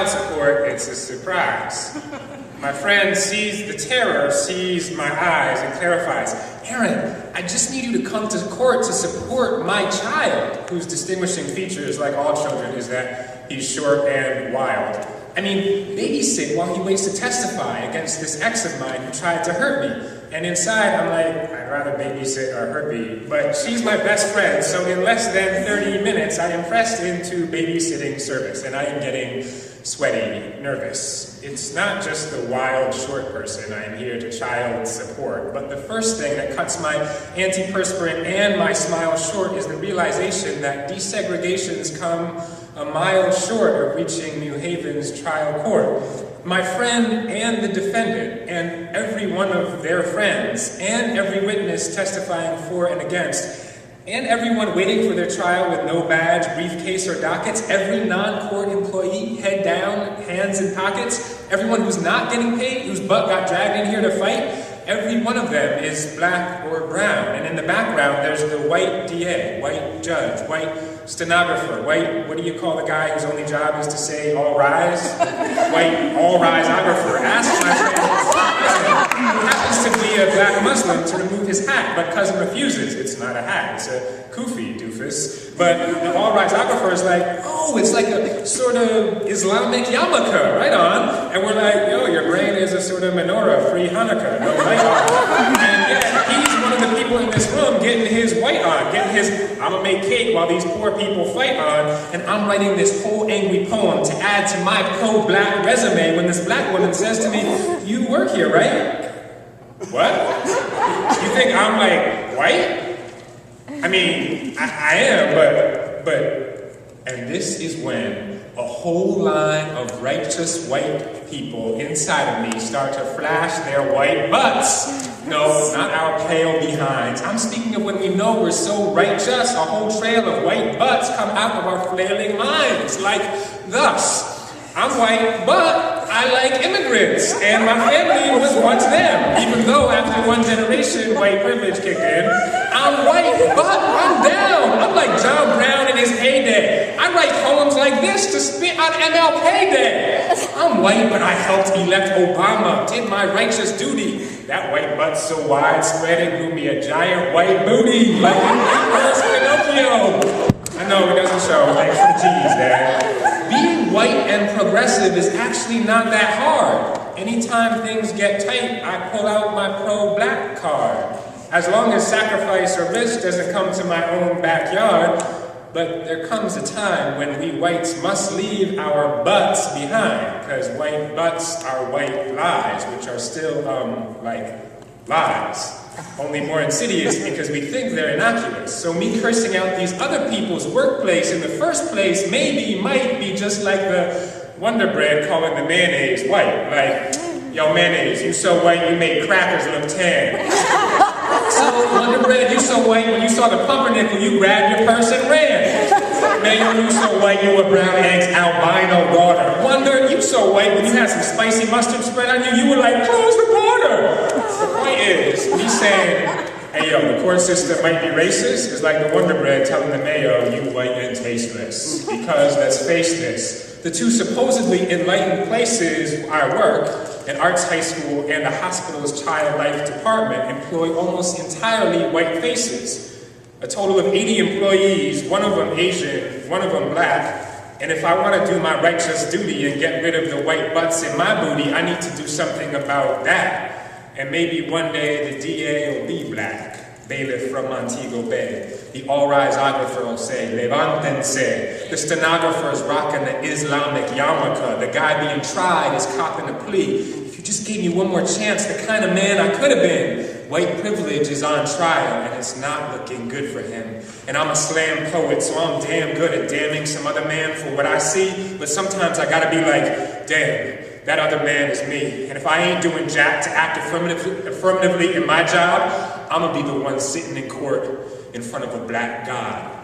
child support, it's a surprise. My friend sees the terror, sees my eyes, and clarifies, Aaron, I just need you to come to court to support my child, whose distinguishing features, like all children, is that he's short and wild. I mean, babysit while he waits to testify against this ex of mine who tried to hurt me. And inside, I'm like, I'd rather babysit or her be, but she's my best friend, so in less than 30 minutes, I am pressed into babysitting service, and I am getting sweaty, nervous. It's not just the wild, short person I am here to child support, but the first thing that cuts my antiperspirant and my smile short is the realization that desegregations come a mile short of reaching New Haven's trial court. My friend and the defendant, and every one of their friends, and every witness testifying for and against, and everyone waiting for their trial with no badge, briefcase, or dockets, every non-court employee, head down, hands in pockets, everyone who's not getting paid, whose butt got dragged in here to fight, every one of them is black or brown. And in the background, there's the white DA, white judge, white stenographer, white, what do you call the guy whose only job is to say all rise? White all-riseographer. Ask my friend, who happens to be a black Muslim, to remove his hat, but cousin refuses. It's not a hat, it's a kufi, doofus. But the all-riseographer is like, oh, it's like a sort of Islamic yarmulke, right on. And we're like, yo, your brain is a sort of menorah, free Hanukkah, no light on. And yet, he's one of the people in this room getting his white on, getting his I'ma make cake while these poor people fight on, and I'm writing this whole angry poem to add to my pro-black resume when this black woman says to me, you work here, right? What? You think I'm like white? I mean, I am, but, and this is when a whole line of righteous white people inside of me start to flash their white butts. No, not our pale behinds. I'm speaking of when we know we're so righteous, a whole trail of white butts come out of our flailing minds, like thus. I'm white, but I like immigrants, and my family was once them. Even though after one generation, white privilege kicked in, I'm white, but I'm down. I'm like John Brown in his heyday. I write poems like this to spit on MLK Day. I'm white, but I helped elect Obama, did my righteous duty. That white butt's so widespread, it grew me a giant white booty, like in First Pinocchio. I know, it doesn't show. Thanks for the cheese, Dad. Being white and progressive is actually not that hard. Anytime things get tight, I pull out my pro-black card. As long as sacrifice or risk doesn't come to my own backyard, but there comes a time when we whites must leave our butts behind, because white butts are white lies, which are still, like, lies. Only more insidious because we think they're innocuous. So me cursing out these other people's workplace in the first place maybe might be just like the Wonder Bread calling the mayonnaise white. Like, yo, mayonnaise, you so white you made crackers look tan. So, Wonder Bread, you so white when you saw the pumpernickel, you grabbed your purse and ran. Mayo, you so white you were brown eggs albino daughter. Wonder, you so white when you had some spicy mustard spread on you, you were like, close the border. The point is, me saying, hey yo, the court system might be racist is like the Wonder Bread telling the Mayo, you white and tasteless. Because let's face this, the two supposedly enlightened places I work, an arts high school and the hospital's child life department, employ almost entirely white faces. A total of 80 employees, one of them Asian, one of them black, and if I want to do my righteous duty and get rid of the white butts in my booty, I need to do something about that. And maybe one day the DA will be black, bailiff from Montego Bay. The all-riseographer will say, levántense. The stenographer's rocking the Islamic yarmulke. The guy being tried is copping a plea. If you just gave me one more chance, the kind of man I could have been. White privilege is on trial, and it's not looking good for him. And I'm a slam poet, so I'm damn good at damning some other man for what I see, but sometimes I gotta be like, damn, that other man is me. And if I ain't doing jack to act affirmatively in my job, I'm gonna be the one sitting in court in front of a black God.